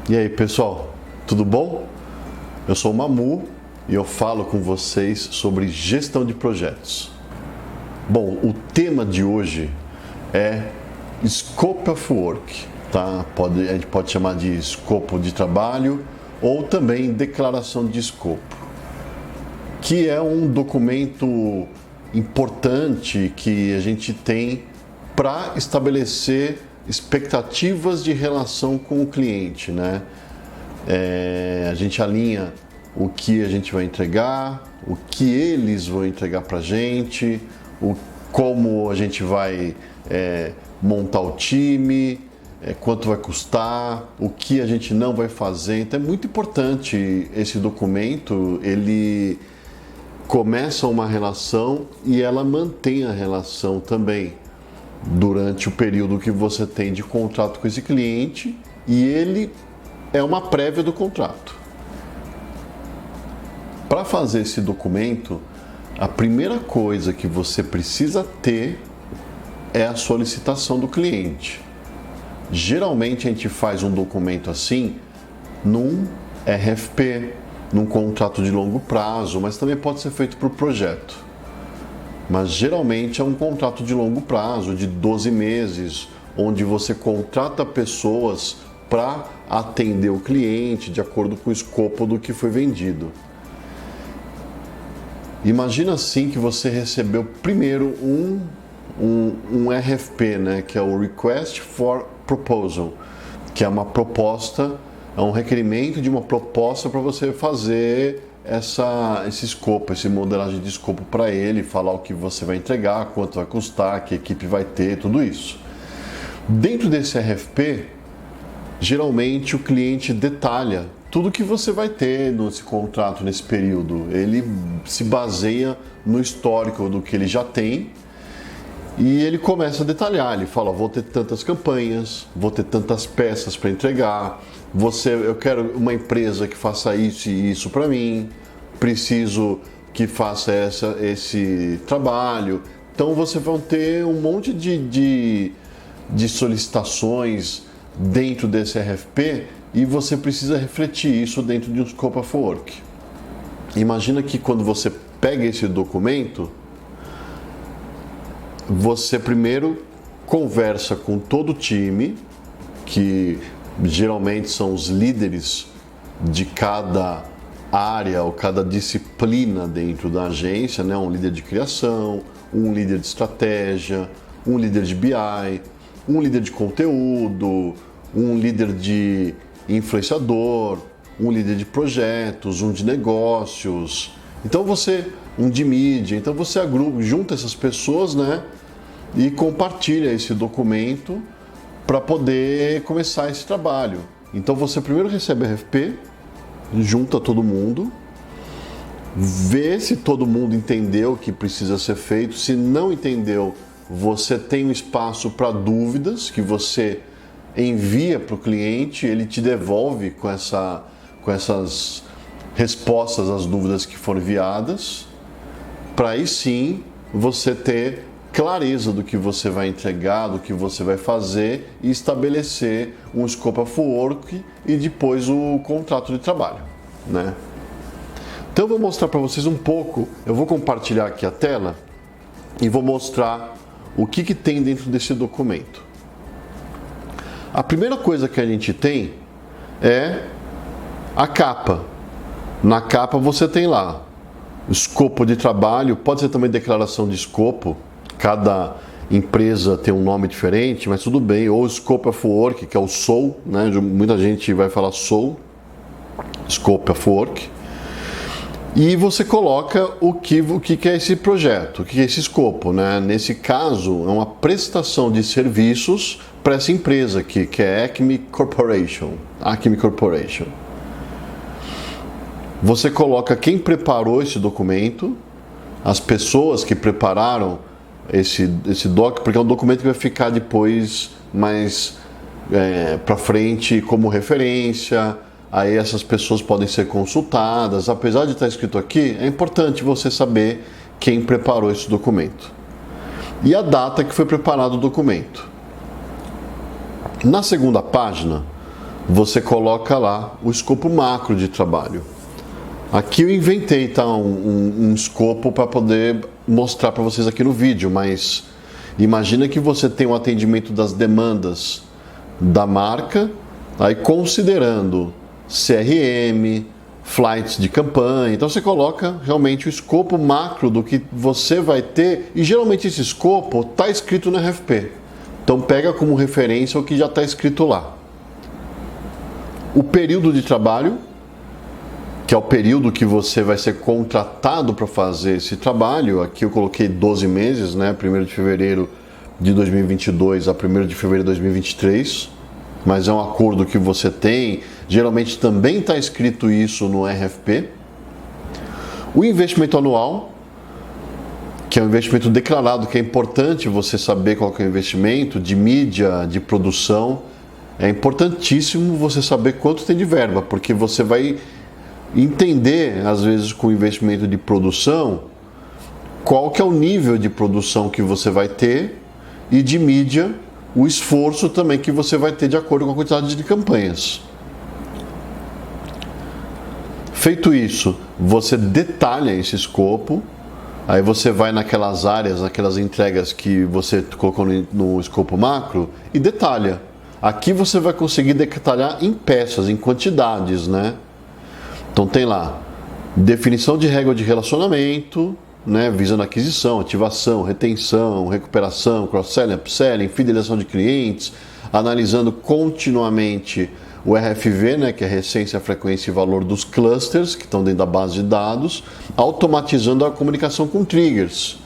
E aí, pessoal, tudo bom? Eu sou o Mamu e eu falo com vocês sobre gestão de projetos. Bom, o tema de hoje é Scope of Work, tá? A gente pode chamar de escopo de trabalho ou também declaração de escopo, que é um documento importante que a gente tem para estabelecer expectativas de relação com o cliente, né? A gente alinha o que a gente vai entregar, o que eles vão entregar para a gente, como a gente vai montar o time, quanto vai custar, o que a gente não vai fazer. Então é muito importante esse documento, ele começa uma relação e ela mantém a relação também durante o período que você tem de contrato com esse cliente, e ele é uma prévia do contrato. Para fazer esse documento, a primeira coisa que você precisa ter é a solicitação do cliente. Geralmente a gente faz um documento assim num RFP, num contrato de longo prazo, mas também pode ser feito por projeto. Mas geralmente é um contrato de longo prazo, de 12 meses, onde você contrata pessoas para atender o cliente de acordo com o escopo do que foi vendido. Imagina assim que você recebeu primeiro um RFP, né, que é o Request for Proposal, que é uma proposta, é um requerimento de uma proposta para você fazer esse escopo, essa modelagem de escopo para ele, falar o que você vai entregar, quanto vai custar, que equipe vai ter, tudo isso. Dentro desse RFP, geralmente o cliente detalha tudo que você vai ter nesse contrato, nesse período. Ele se baseia no histórico do que ele já tem e ele começa a detalhar. Ele fala, vou ter tantas campanhas, vou ter tantas peças para entregar, eu quero uma empresa que faça isso e isso para mim, preciso que faça esse trabalho. Então você vai ter um monte de solicitações dentro desse RFP e você precisa refletir isso dentro de um Scope of Work. Imagina que quando você pega esse documento, você primeiro conversa com todo o time, que geralmente são os líderes de cada área ou cada disciplina dentro da agência, né? Um líder de criação, um líder de estratégia, um líder de BI, um líder de conteúdo, um líder de influenciador, um líder de projetos, um de negócios. Então um de mídia. Então você junta essas pessoas, né? E compartilha esse documento para poder começar esse trabalho. Então você primeiro recebe a RFP, junta todo mundo, vê se todo mundo entendeu o que precisa ser feito. Se não entendeu, você tem um espaço para dúvidas que você envia para o cliente, ele te devolve com essas respostas às dúvidas que foram enviadas, para aí sim você ter clareza do que você vai entregar, do que você vai fazer e estabelecer um Scope of Work e depois o contrato de trabalho, né? Então eu vou mostrar para vocês um pouco, eu vou compartilhar aqui a tela e vou mostrar o que tem dentro desse documento. A primeira coisa que a gente tem é a capa. Na capa você tem lá escopo de trabalho, pode ser também declaração de escopo, cada empresa tem um nome diferente, mas tudo bem, ou Scope of Work, que é o SOW, né? Muita gente vai falar SOW, Scope of Work, e você coloca o que é esse projeto, o que é esse escopo, né? Nesse caso, é uma prestação de serviços para essa empresa aqui, que é Acme Corporation. Você coloca quem preparou esse documento, as pessoas que prepararam esse doc, porque é um documento que vai ficar depois mais para frente como referência. Aí essas pessoas podem ser consultadas. Apesar de estar escrito aqui, é importante você saber quem preparou esse documento e a data que foi preparado o documento. Na segunda página você coloca lá o escopo macro de trabalho. Aqui eu inventei, tá, um escopo para poder mostrar para vocês aqui no vídeo, mas imagina que você tem um atendimento das demandas da marca, aí considerando CRM, flights de campanha, então você coloca realmente o escopo macro do que você vai ter, e geralmente esse escopo está escrito no RFP, então pega como referência o que já está escrito lá. O período de trabalho, que é o período que você vai ser contratado para fazer esse trabalho, aqui eu coloquei 12 meses, né? 1º de fevereiro de 2022 a 1º de fevereiro de 2023, mas é um acordo que você tem, geralmente também está escrito isso no RFP. O investimento anual, que é um investimento declarado, que é importante você saber qual que é o investimento de mídia, de produção. É importantíssimo você saber quanto tem de verba, porque você vai entender, às vezes, com o investimento de produção, qual que é o nível de produção que você vai ter, e de mídia, o esforço também que você vai ter de acordo com a quantidade de campanhas. Feito isso, você detalha esse escopo, aí você vai naquelas áreas, naquelas entregas que você colocou no escopo macro e detalha. Aqui você vai conseguir detalhar em peças, em quantidades, né? Então tem lá, definição de regra de relacionamento, né? Visando aquisição, ativação, retenção, recuperação, cross-selling, upselling, fidelização de clientes, analisando continuamente o RFV, né? Que é a essência, frequência e valor dos clusters, que estão dentro da base de dados, automatizando a comunicação com triggers.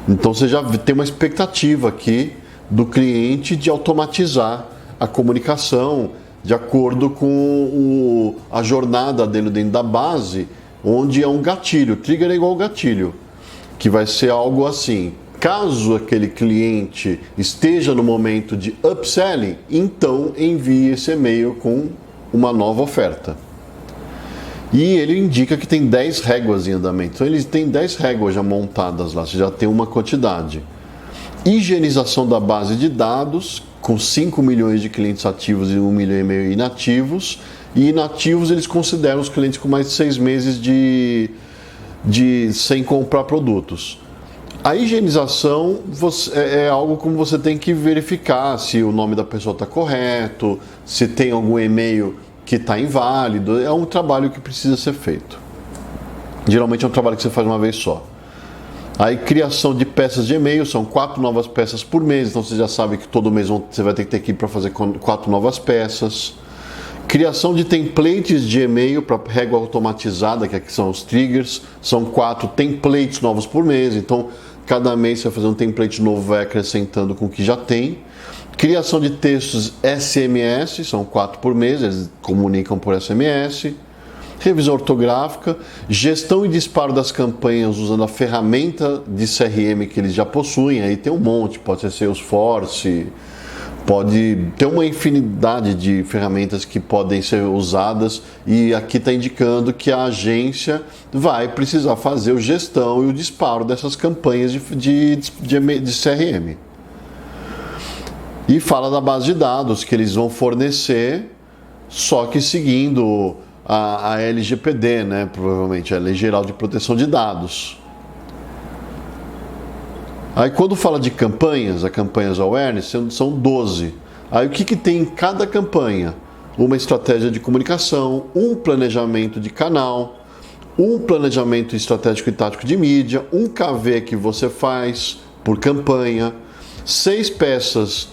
Então você já tem uma expectativa aqui do cliente de automatizar a comunicação de acordo com a jornada dele dentro da base, onde é um gatilho. Trigger é igual gatilho, que vai ser algo assim: caso aquele cliente esteja no momento de upselling, então envie esse e-mail com uma nova oferta. E ele indica que tem 10 réguas em andamento. Então ele tem 10 réguas já montadas lá, você já tem uma quantidade. Higienização da base de dados, com 5 milhões de clientes ativos e 1,5 milhão inativos. E inativos eles consideram os clientes com mais de 6 meses sem comprar produtos. A higienização é algo como você tem que verificar se o nome da pessoa está correto, se tem algum e-mail que está inválido. É um trabalho que precisa ser feito. Geralmente é um trabalho que você faz uma vez só. Aí, criação de peças de e-mail, são 4 novas peças por mês, então você já sabe que todo mês você vai ter que ter equipe para fazer 4 novas peças. Criação de templates de e-mail para régua automatizada, que aqui são os triggers, são 4 templates novos por mês, então cada mês você vai fazer um template novo, vai acrescentando com o que já tem. Criação de textos SMS, são 4 por mês, eles comunicam por SMS. Revisão ortográfica, gestão e disparo das campanhas usando a ferramenta de CRM que eles já possuem, aí tem um monte, pode ser Salesforce, pode ter uma infinidade de ferramentas que podem ser usadas, e aqui está indicando que a agência vai precisar fazer a gestão e o disparo dessas campanhas de CRM. E fala da base de dados que eles vão fornecer, só que seguindo a LGPD, né? Provavelmente a Lei Geral de Proteção de Dados. Aí quando fala de campanhas, a campanhas awareness, são 12. Aí o que tem em cada campanha? Uma estratégia de comunicação, um planejamento de canal, um planejamento estratégico e tático de mídia, um KV que você faz por campanha, 6 peças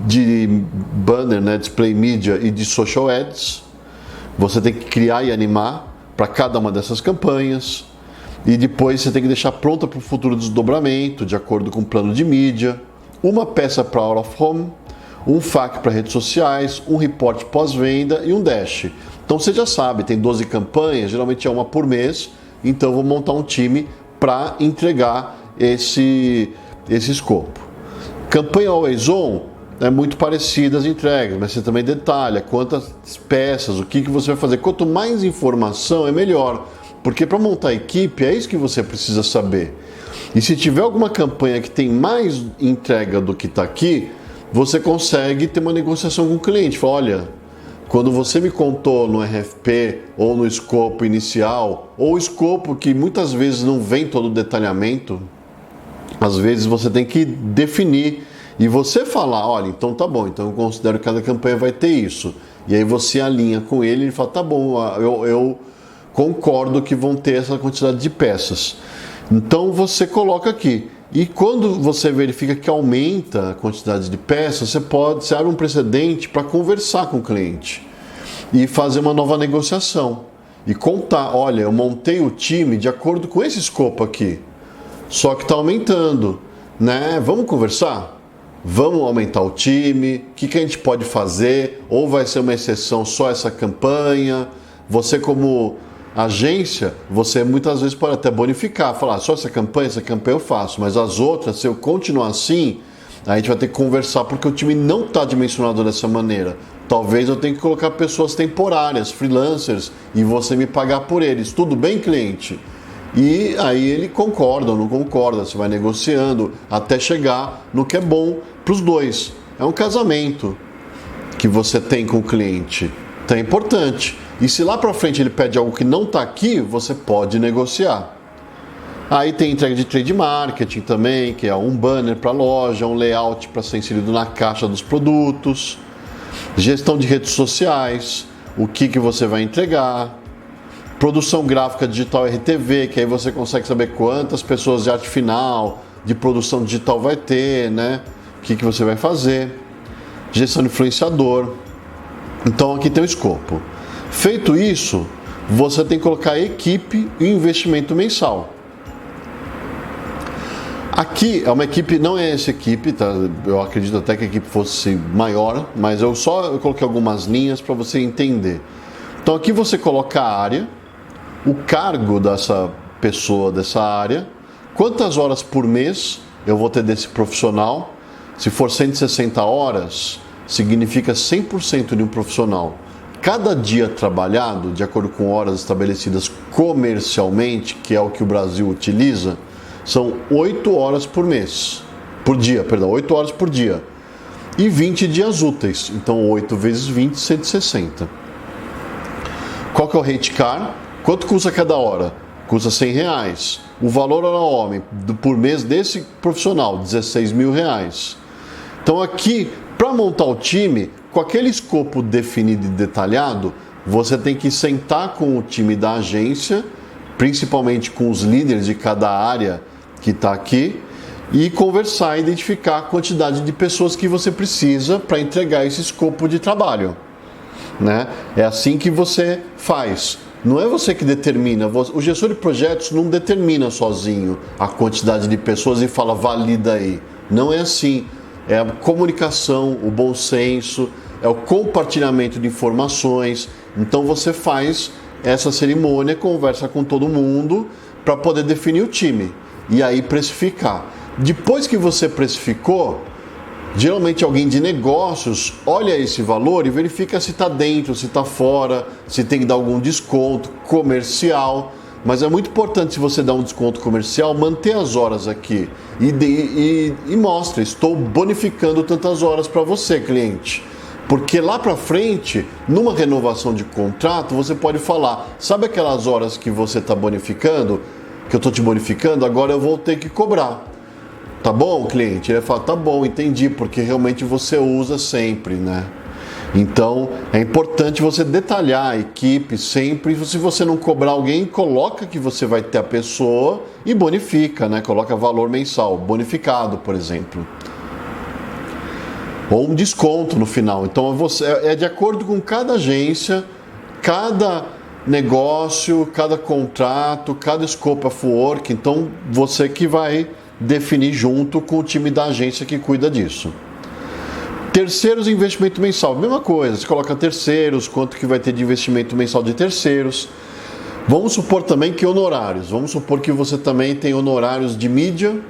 de banner, né, display media e de social ads. Você tem que criar e animar para cada uma dessas campanhas, e depois você tem que deixar pronta para o futuro desdobramento, de acordo com o plano de mídia, uma peça para out of home, um FAQ para redes sociais, um report pós-venda e um dash. Então você já sabe, tem 12 campanhas, geralmente é uma por mês, então eu vou montar um time para entregar esse escopo. Campanha Always On é muito parecida as entregas, mas você também detalha quantas peças, o que você vai fazer. Quanto mais informação é melhor, porque para montar a equipe é isso que você precisa saber. E se tiver alguma campanha que tem mais entrega do que está aqui, você consegue ter uma negociação com o cliente. Fala, olha, Quando você me contou no RFP ou no escopo inicial, ou escopo que muitas vezes não vem todo o detalhamento, às vezes você tem que definir e você falar, olha, então tá bom, então eu considero que cada campanha vai ter isso. E aí você alinha com ele e ele fala, tá bom, eu concordo que vão ter essa quantidade de peças. Então você coloca aqui. E quando você verifica que aumenta a quantidade de peças, você abre um precedente para conversar com o cliente e fazer uma nova negociação. E contar, olha, eu montei o time de acordo com esse escopo aqui, só que está aumentando, né? Vamos conversar? Vamos aumentar o time? O que a gente pode fazer? Ou vai ser uma exceção só essa campanha? Você como agência, você muitas vezes pode até bonificar, falar, só essa campanha eu faço, mas as outras, se eu continuar assim, a gente vai ter que conversar porque o time não está dimensionado dessa maneira. Talvez eu tenha que colocar pessoas temporárias, freelancers, e você me pagar por eles. Tudo bem, cliente? E aí ele concorda ou não concorda, você vai negociando até chegar no que é bom para os dois. É um casamento que você tem com o cliente. Então é importante. E se lá para frente ele pede algo que não está aqui, você pode negociar. Aí tem entrega de trade marketing também, que é um banner para a loja, um layout para ser inserido na caixa dos produtos, gestão de redes sociais, o que você vai entregar, produção gráfica digital RTV, que aí você consegue saber quantas pessoas de arte final, de produção digital vai ter, né? O que você vai fazer, gestão de influenciador. Então aqui tem o escopo. Feito isso, você tem que colocar equipe e investimento mensal. Aqui é uma equipe, não é essa equipe, tá? Eu acredito até que a equipe fosse maior, mas eu coloquei algumas linhas para você entender. Então aqui você coloca a área, o cargo dessa pessoa dessa área, quantas horas por mês eu vou ter desse profissional. Se for 160 horas, significa 100% de um profissional. Cada dia trabalhado, de acordo com horas estabelecidas comercialmente, que é o que o Brasil utiliza, são 8 horas por mês. Por dia, perdão, 8 horas por dia. E 20 dias úteis. Então 8 vezes 20, 160. Qual que é o rate car? Quanto custa cada hora? Custa R$100. O valor hora homem por mês desse profissional, R$16.000. Então aqui, para montar o time, com aquele escopo definido e detalhado, você tem que sentar com o time da agência, principalmente com os líderes de cada área que está aqui, e conversar e identificar a quantidade de pessoas que você precisa para entregar esse escopo de trabalho, né? É assim que você faz. Não é você que determina. O gestor de projetos não determina sozinho a quantidade de pessoas e fala, valida aí. Não é assim. É a comunicação, o bom senso, é o compartilhamento de informações. Então você faz essa cerimônia, conversa com todo mundo para poder definir o time e aí precificar. Depois que você precificou, geralmente alguém de negócios olha esse valor e verifica se está dentro, se está fora, se tem que dar algum desconto comercial. Mas é muito importante, se você dá um desconto comercial, manter as horas aqui e mostra, estou bonificando tantas horas para você, cliente. Porque lá para frente, numa renovação de contrato, você pode falar, sabe aquelas horas que você está bonificando, que eu estou te bonificando, agora eu vou ter que cobrar. Tá bom, cliente? Ele vai falar, tá bom, entendi, porque realmente você usa sempre, né? Então, é importante você detalhar a equipe sempre. Se você não cobrar alguém, coloca que você vai ter a pessoa e bonifica, né? Coloca valor mensal, bonificado, por exemplo. Ou um desconto no final. Então, é de acordo com cada agência, cada negócio, cada contrato, cada scope of work. Então, você que vai definir junto com o time da agência que cuida disso. Terceiros e investimento mensal, mesma coisa, você coloca terceiros, quanto que vai ter de investimento mensal de terceiros. Vamos supor também que honorários, vamos supor que você também tem honorários de mídia,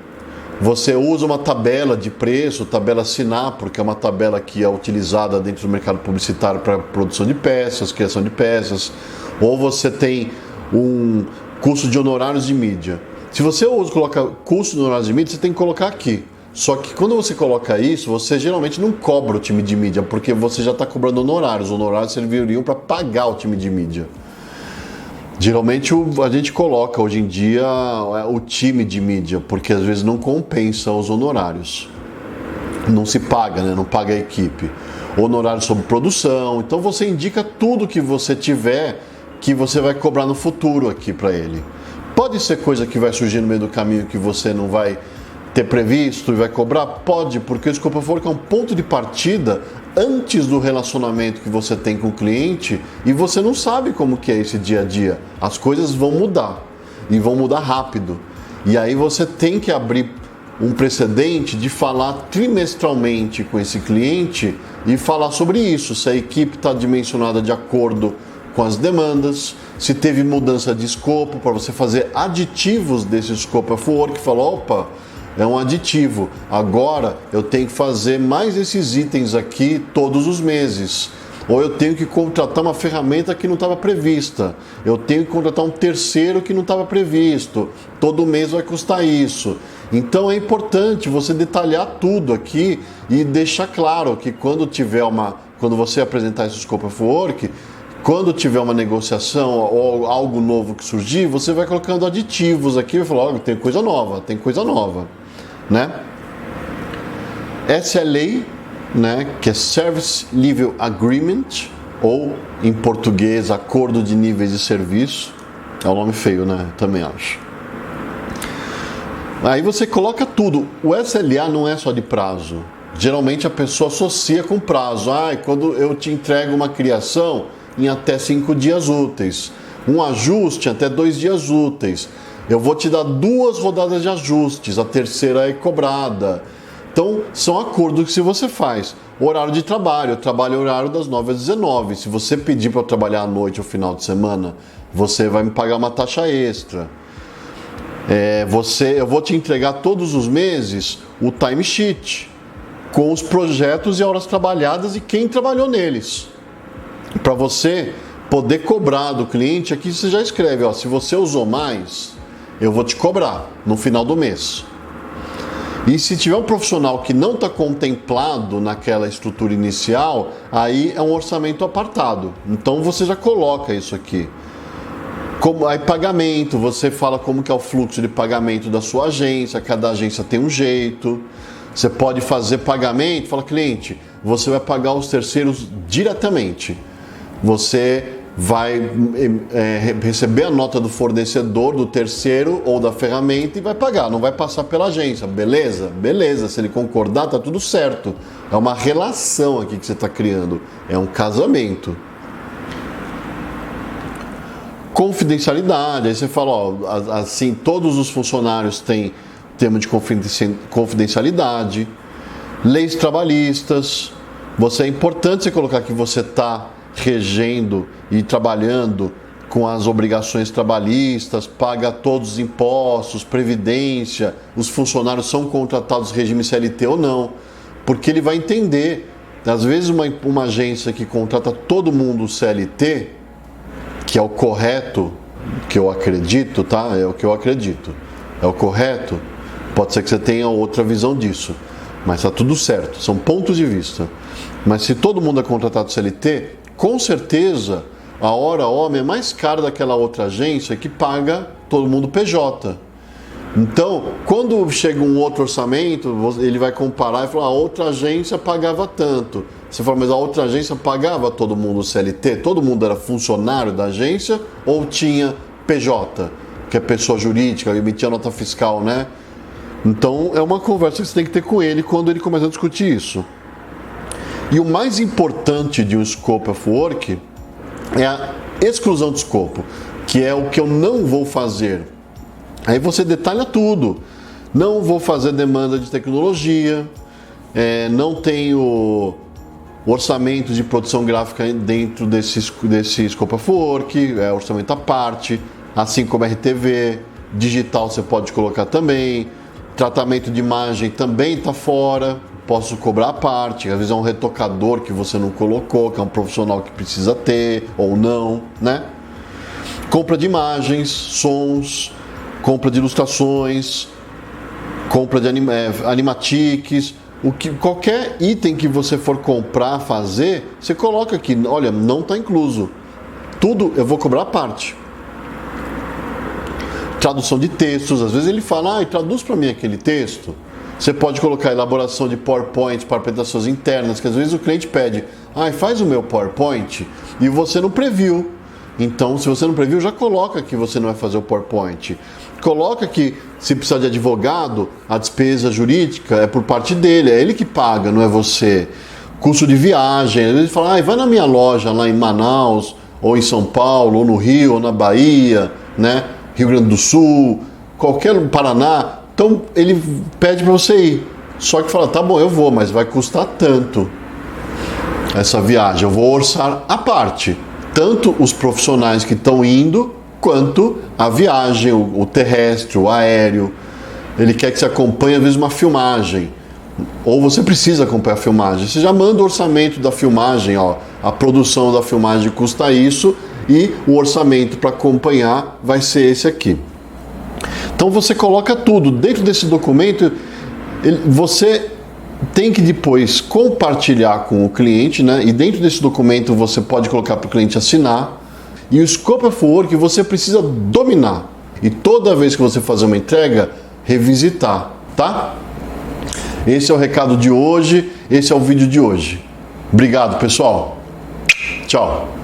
você usa uma tabela de preço, tabela Sinar, porque é uma tabela que é utilizada dentro do mercado publicitário para produção de peças, criação de peças, ou você tem um custo de honorários de mídia. Se você coloca custo de honorários de mídia, você tem que colocar aqui. Só que quando você coloca isso, você geralmente não cobra o time de mídia, porque você já está cobrando honorários. Os honorários serviriam para pagar o time de mídia. Geralmente a gente coloca hoje em dia o time de mídia, porque às vezes não compensa os honorários. Não se paga, né? Não paga a equipe. Honorário sobre produção. Então você indica tudo que você tiver que você vai cobrar no futuro aqui para ele. Pode ser coisa que vai surgir no meio do caminho que você não vai ter previsto e vai cobrar? Pode, porque o Scope of Work é um ponto de partida antes do relacionamento que você tem com o cliente e você não sabe como que é esse dia a dia. As coisas vão mudar e vão mudar rápido. E aí você tem que abrir um precedente de falar trimestralmente com esse cliente e falar sobre isso, se a equipe está dimensionada de acordo com as demandas, se teve mudança de escopo, para você fazer aditivos desse Scope of Work, falar, opa, é um aditivo, agora eu tenho que fazer mais esses itens aqui todos os meses. Ou eu tenho que contratar uma ferramenta que não estava prevista. Eu tenho que contratar um terceiro que não estava previsto. Todo mês vai custar isso. Então é importante você detalhar tudo aqui e deixar claro que quando você apresentar esse Scope of Work, quando tiver uma negociação ou algo novo que surgir, você vai colocando aditivos aqui e falar, tem coisa nova, né? SLA, né, que é Service Level Agreement, ou em português, Acordo de Níveis de Serviço. É um nome feio, né? Também acho. Aí você coloca tudo. O SLA não é só de prazo. Geralmente a pessoa associa com prazo. Quando eu te entrego uma criação em até 5 dias úteis. Um ajuste até 2 dias úteis. Eu vou te dar 2 rodadas de ajustes. A terceira é cobrada. Então, são acordos que você faz. Horário de trabalho. Eu trabalho horário das 9 às 19. Se você pedir para eu trabalhar à noite ou final de semana, você vai me pagar uma taxa extra. Eu vou te entregar todos os meses o timesheet com os projetos e horas trabalhadas e quem trabalhou neles. Para você poder cobrar do cliente, aqui você já escreve, se você usou mais, eu vou te cobrar no final do mês. E se tiver um profissional que não está contemplado naquela estrutura inicial, aí é um orçamento apartado. Então você já coloca isso aqui. Aí pagamento, você fala como que é o fluxo de pagamento da sua agência, cada agência tem um jeito. Você pode fazer pagamento, fala, cliente, você vai pagar os terceiros diretamente. Você vai receber a nota do fornecedor, do terceiro ou da ferramenta e vai pagar, não vai passar pela agência, beleza? Beleza, se ele concordar, tá tudo certo. É uma relação aqui que você está criando, é um casamento. Confidencialidade, aí você fala, assim, todos os funcionários têm termo de confidencialidade, leis trabalhistas, é importante você colocar que você está regendo e trabalhando com as obrigações trabalhistas, paga todos os impostos, previdência, os funcionários são contratados regime CLT ou não, porque ele vai entender, às vezes uma agência que contrata todo mundo CLT, que é o correto, que eu acredito, tá? É o que eu acredito, é o correto, pode ser que você tenha outra visão disso, mas está tudo certo, são pontos de vista. Mas se todo mundo é contratado CLT, com certeza a hora homem é mais cara daquela outra agência que paga todo mundo PJ. Então, quando chega um outro orçamento, ele vai comparar e falar, a outra agência pagava tanto. Você fala, mas a outra agência pagava todo mundo CLT? Todo mundo era funcionário da agência ou tinha PJ, que é pessoa jurídica, emitia nota fiscal, né? Então, é uma conversa que você tem que ter com ele quando ele começa a discutir isso. E o mais importante de um Scope of Work é a exclusão de escopo, que é o que eu não vou fazer. Aí você detalha tudo. Não vou fazer demanda de tecnologia, não tenho orçamento de produção gráfica dentro desse Scope of Work, é orçamento à parte, assim como RTV, digital você pode colocar também, tratamento de imagem também está fora. Posso cobrar a parte, às vezes é um retocador que você não colocou, que é um profissional que precisa ter, ou não, né? Compra de imagens, sons, compra de ilustrações, compra de animatiques, qualquer item que você for comprar, fazer, você coloca aqui, olha, não está incluso. Tudo eu vou cobrar a parte. Tradução de textos, às vezes ele fala, traduz para mim aquele texto. Você pode colocar elaboração de PowerPoint para apresentações internas, que às vezes o cliente pede, faz o meu PowerPoint, e você não previu. Então, se você não previu, já coloca que você não vai fazer o PowerPoint. Coloca que, se precisar de advogado, a despesa jurídica é por parte dele, é ele que paga, não é você. Custo de viagem, às vezes ele fala, vai na minha loja lá em Manaus, ou em São Paulo, ou no Rio, ou na Bahia, né? Rio Grande do Sul, qualquer Paraná. Então ele pede para você ir. Só que fala, tá bom, eu vou, mas vai custar tanto essa viagem. Eu vou orçar à parte. Tanto os profissionais que estão indo, quanto a viagem, o terrestre, o aéreo. Ele quer que você acompanhe, às vezes, uma filmagem. Ou você precisa acompanhar a filmagem. Você já manda o orçamento da filmagem, a produção da filmagem custa isso, e o orçamento para acompanhar vai ser esse aqui. Então você coloca tudo dentro desse documento. Você tem que depois compartilhar com o cliente, né? E dentro desse documento você pode colocar para o cliente assinar. E o Scope of Work você precisa dominar. E toda vez que você fazer uma entrega, revisitar, tá? Esse é o recado de hoje, esse é o vídeo de hoje. Obrigado, pessoal. Tchau.